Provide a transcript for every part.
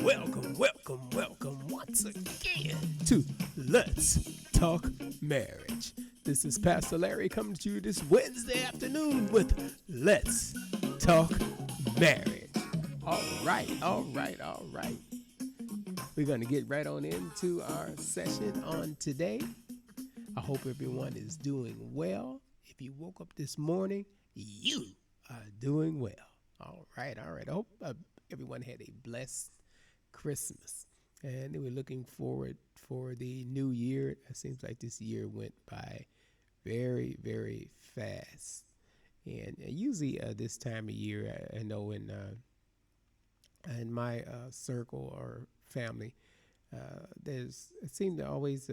welcome once again to Let's Talk Marriage. This is Pastor Larry coming to you this Wednesday afternoon with Let's Talk Marriage. All right. We're going to get right on into our session on today. I hope everyone is doing well. If you woke up this morning, you are doing well. All right. I hope everyone had a blessed Christmas. And we're looking forward for the new year. It seems like this year went by very, very fast. And usually this time of year, I know in my circle or family, it seemed to always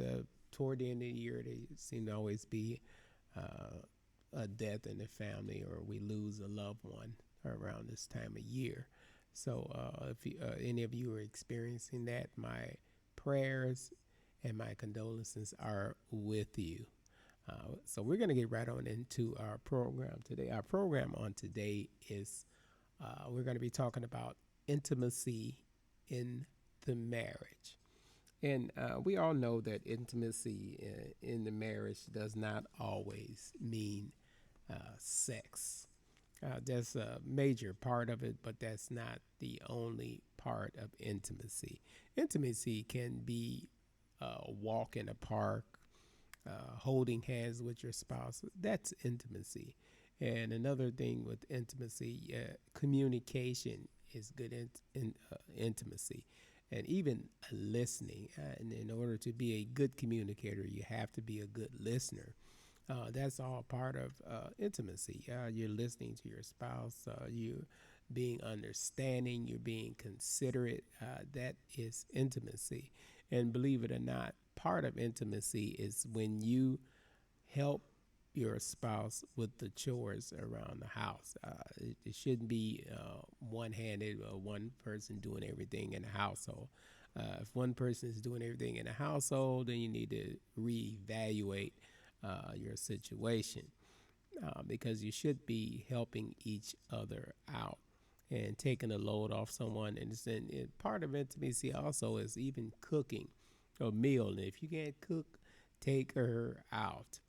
toward the end of the year, they seem to always be uh, a death in the family or we lose a loved one around this time of year. So if any of you are experiencing that, my prayers and my condolences are with you. So we're going to get right on into our program today. Our program on today is we're going to be talking about intimacy in the marriage. And we all know that intimacy in the marriage does not always mean sex. That's a major part of it, but that's not the only part of intimacy. Intimacy can be a walk in a park, holding hands with your spouse. That's intimacy. And another thing with intimacy, communication is good intimacy. And even listening. And in order to be a good communicator, you have to be a good listener. That's all part of intimacy. You're listening to your spouse. You're being understanding. You're being considerate. That is intimacy. And believe it or not, part of intimacy is when you help your spouse with the chores around the house. It shouldn't be one-handed, one person doing everything in the household. If one person is doing everything in the household, then you need to reevaluate your situation because you should be helping each other out and taking the load off someone. And part of intimacy also is even cooking a meal. And if you can't cook, take her out.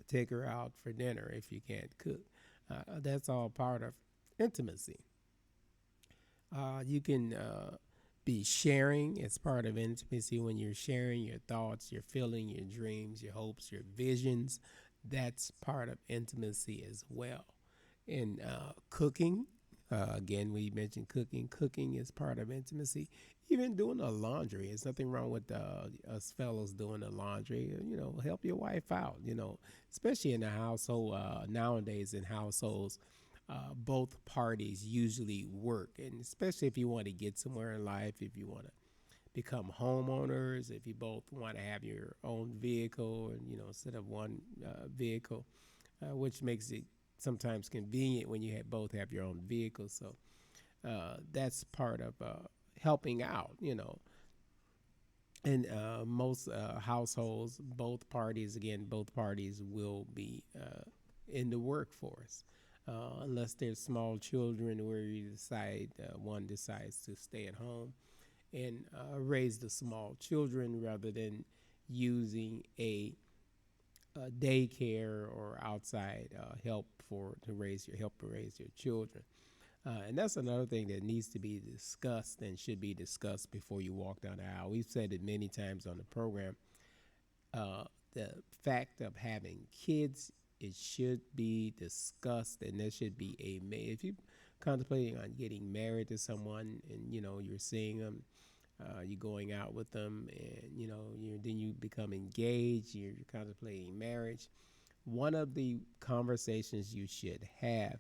Take her out for dinner if you can't cook. That's all part of intimacy. You can be sharing. It's part of intimacy when you're sharing your thoughts, your feeling, your dreams, your hopes, your visions. That's part of intimacy as well. In cooking, again, we mentioned cooking. Cooking is part of intimacy. Even doing the laundry, there's nothing wrong with us fellows doing the laundry. Help your wife out. Especially in the household nowadays in households, both parties usually work, and especially if you want to get somewhere in life, if you want to become homeowners, if you both want to have your own vehicle, and instead of one vehicle, which makes it sometimes convenient when you both have your own vehicles. So that's part of helping out. In most households, both parties will be in the workforce. Unless there's small children where you decide one decides to stay at home and raise the small children rather than using a daycare or outside help to raise your children. And that's another thing that needs to be discussed and should be discussed before you walk down the aisle. We've said it many times on the program. The fact of having kids, it should be discussed, and there should be if you're contemplating on getting married to someone, and you're seeing them, you're going out with them, and then you become engaged, you're contemplating marriage. One of the conversations you should have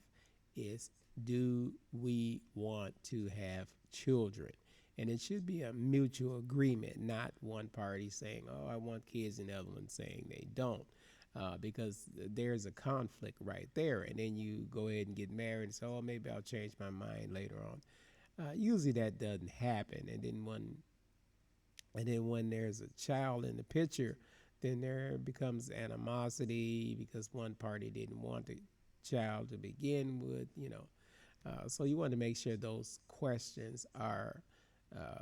is, do we want to have children? And it should be a mutual agreement, not one party saying, oh, I want kids, and the other one saying they don't. Because there's a conflict right there. And then you go ahead and get married and say, oh, maybe I'll change my mind later on. Usually that doesn't happen. And then when there's a child in the picture, then there becomes animosity because one party didn't want the child to begin with. So you want to make sure those questions are uh,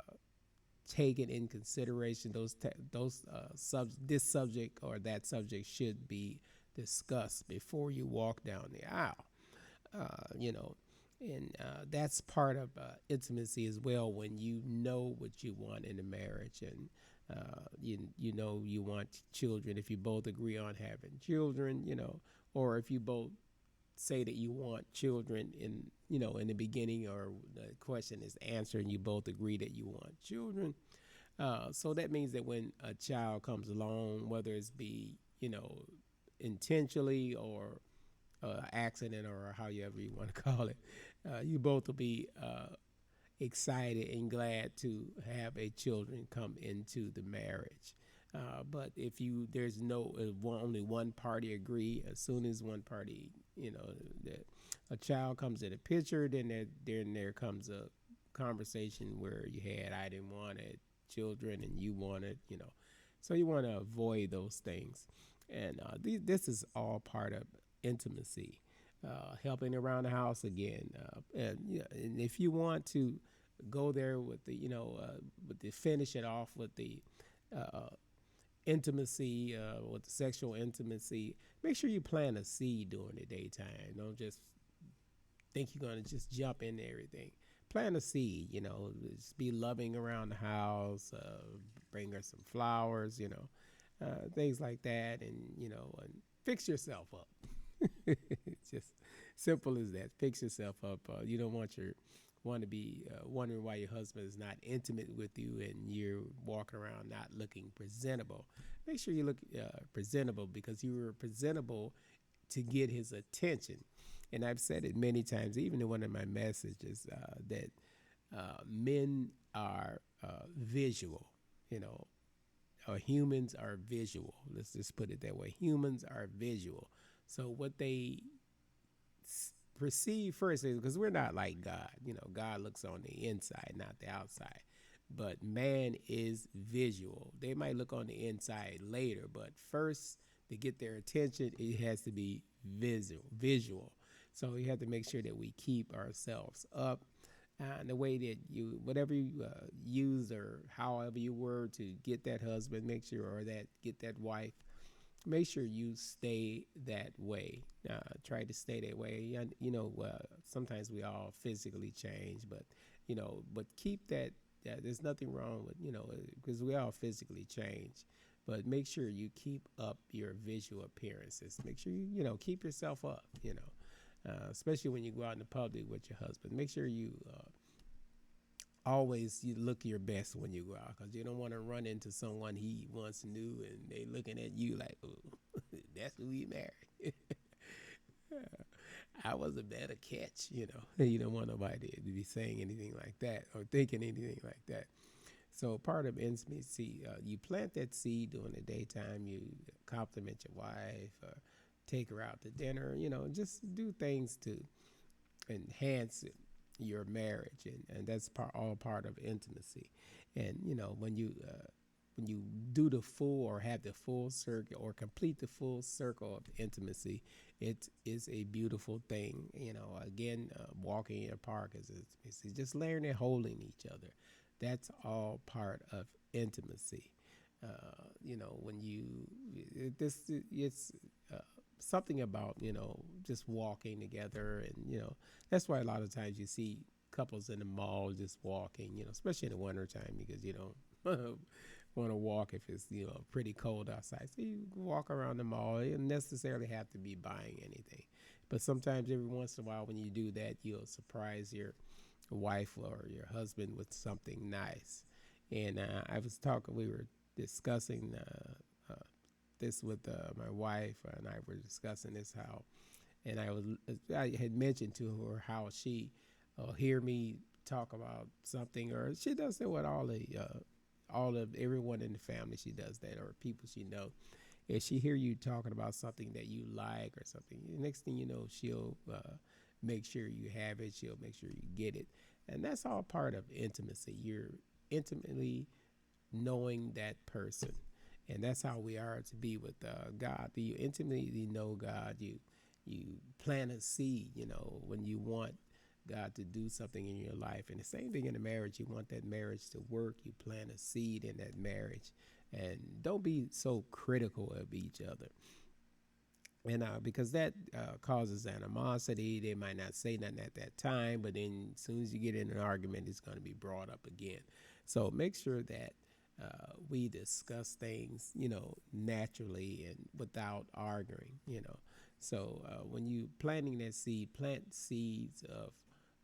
taken in consideration. This subject or that subject should be discussed before you walk down the aisle. You know, and that's part of intimacy as well. When you know what you want in a marriage, and you know you want children. If you both agree on having children, or if you both say that you want children in the beginning, or the question is answered and you both agree that you want children. So that means that when a child comes along, whether it's be intentionally or accident or however you want to call it, you both will be excited and glad to have a children come into the marriage. But if there's only one party agree, as soon as one party, that a child comes in the picture, then there comes a conversation where you had I didn't want it children and you wanted, so you want to avoid those things. And this is all part of intimacy. Helping around the house again, and if you want to go there with the finish it off with the uh, intimacy, with the sexual intimacy, make sure you plant a seed during the daytime. Don't just think you're gonna just jump into everything. Plant a seed, just be loving around the house, bring her some flowers, things like that, and fix yourself up. It's just simple as that. Fix yourself up. You don't want to be wondering why your husband is not intimate with you and you're walking around not looking presentable. Make sure you look presentable, because you were presentable to get his attention. And I've said it many times, even in one of my messages, that men are visual. You know, humans are visual. Let's just put it that way. Humans are visual. So what they perceive first is, because we're not like God. God looks on the inside, not the outside. But man is visual. They might look on the inside later, but first to get their attention, it has to be visual. So you have to make sure that we keep ourselves up. And the way that whatever you use or however you were to get that husband, make sure, or that get that wife, make sure you stay that way. Try to stay that way. Sometimes we all physically change, but keep that. There's nothing wrong with because we all physically change. But make sure you keep up your visual appearances. Make sure you keep yourself up. Especially when you go out in the public with your husband. Make sure you always you look your best when you go out, because you don't want to run into someone he once knew and they looking at you like, oh, that's who he married. I was a better catch. You don't want nobody to be saying anything like that or thinking anything like that. So part of intimacy, you plant that seed during the daytime. You compliment your wife, take her out to dinner. Just do things to enhance your marriage, and that's all part of intimacy. And when you do the full or have the full circle or complete the full circle of intimacy, it is a beautiful thing. Again, walking in a park is just layering and holding each other. That's all part of intimacy. When it's something about just walking together, and that's why a lot of times you see couples in the mall just walking, especially in the wintertime, because you don't want to walk if it's pretty cold outside. So you walk around the mall. You don't necessarily have to be buying anything, but sometimes every once in a while when you do that, you'll surprise your wife or your husband with something nice. And we were discussing this with my wife, and I were discussing this and I had mentioned to her how she hear me talk about something, or she does it with all of everyone in the family. She does that, or people she know. If she hear you talking about something that you like or something, the next thing you know, she'll make sure you have it. She'll make sure you get it, and that's all part of intimacy. You're intimately knowing that person, and that's how we are to be with God. You intimately know God. You plant a seed. When you want God to do something in your life. And the same thing in a marriage. You want that marriage to work. You plant a seed in that marriage. And don't be so critical of each other. And because that causes animosity. They might not say nothing at that time, but then as soon as you get in an argument, it's going to be brought up again. So make sure that we discuss things, naturally and without arguing. So when you planting that seed, plant seeds of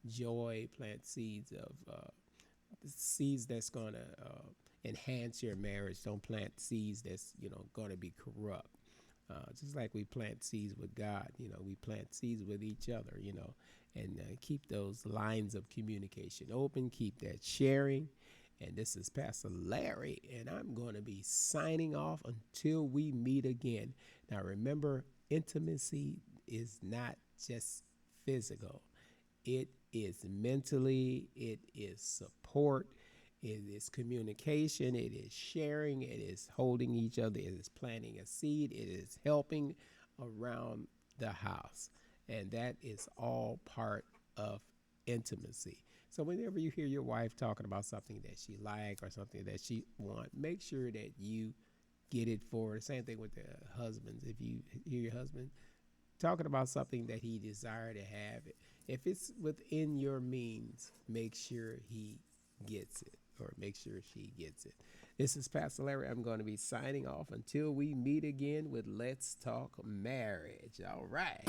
joy, plant seeds of seeds that's going to enhance your marriage. Don't plant seeds that's, going to be corrupt. Just like we plant seeds with God, we plant seeds with each other, and keep those lines of communication open, keep that sharing. And this is Pastor Larry, and I'm going to be signing off until we meet again. Now, remember, intimacy is not just physical. It is mentally, it is support, it is communication, it is sharing, it is holding each other, it is planting a seed, it is helping around the house. And that is all part of intimacy. So whenever you hear your wife talking about something that she like or something that she want, make sure that you get it for her. Same thing with the husbands. If you hear your husband talking about something that he desire to have, if it's within your means, make sure he gets it or make sure she gets it. This is Pastor Larry. I'm going to be signing off until we meet again with Let's Talk Marriage. All right.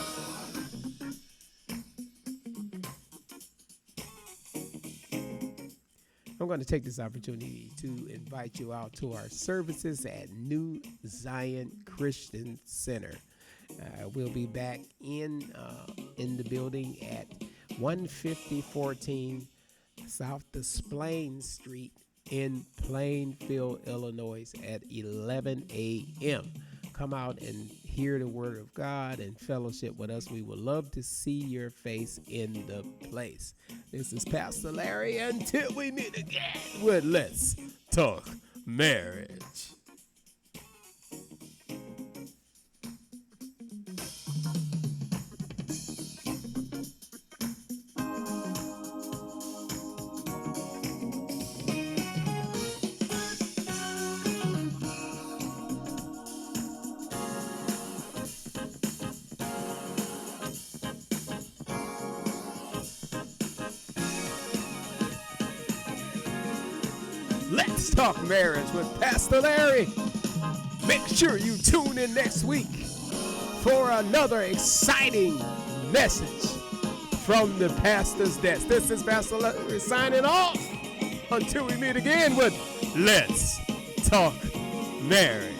I'm going to take this opportunity to invite you out to our services at New Zion Christian Center. We'll be back in the building at 15014 South Desplaines Street in Plainfield, Illinois at 11 a.m. Come out and hear the word of God and fellowship with us. We would love to see your face in the place. This is Pastor Larry. Until we meet again with Let's Talk Marriage. Let's Talk Marriage with Pastor Larry. Make sure you tune in next week for another exciting message from the pastor's desk. This is Pastor Larry signing off until we meet again with Let's Talk Marriage.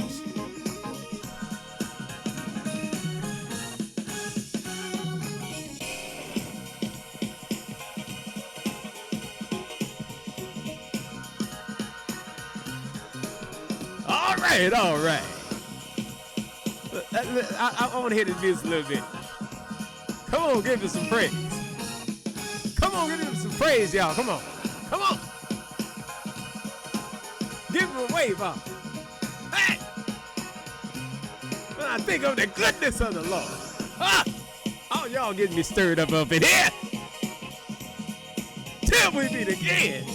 All right. I want to hear this music a little bit. Come on, give us some praise. Come on, give him some praise, y'all. Come on. Come on. Give him a wave out. Hey! When I think of the goodness of the Lord. Oh, y'all getting me stirred up in here. Till we meet again.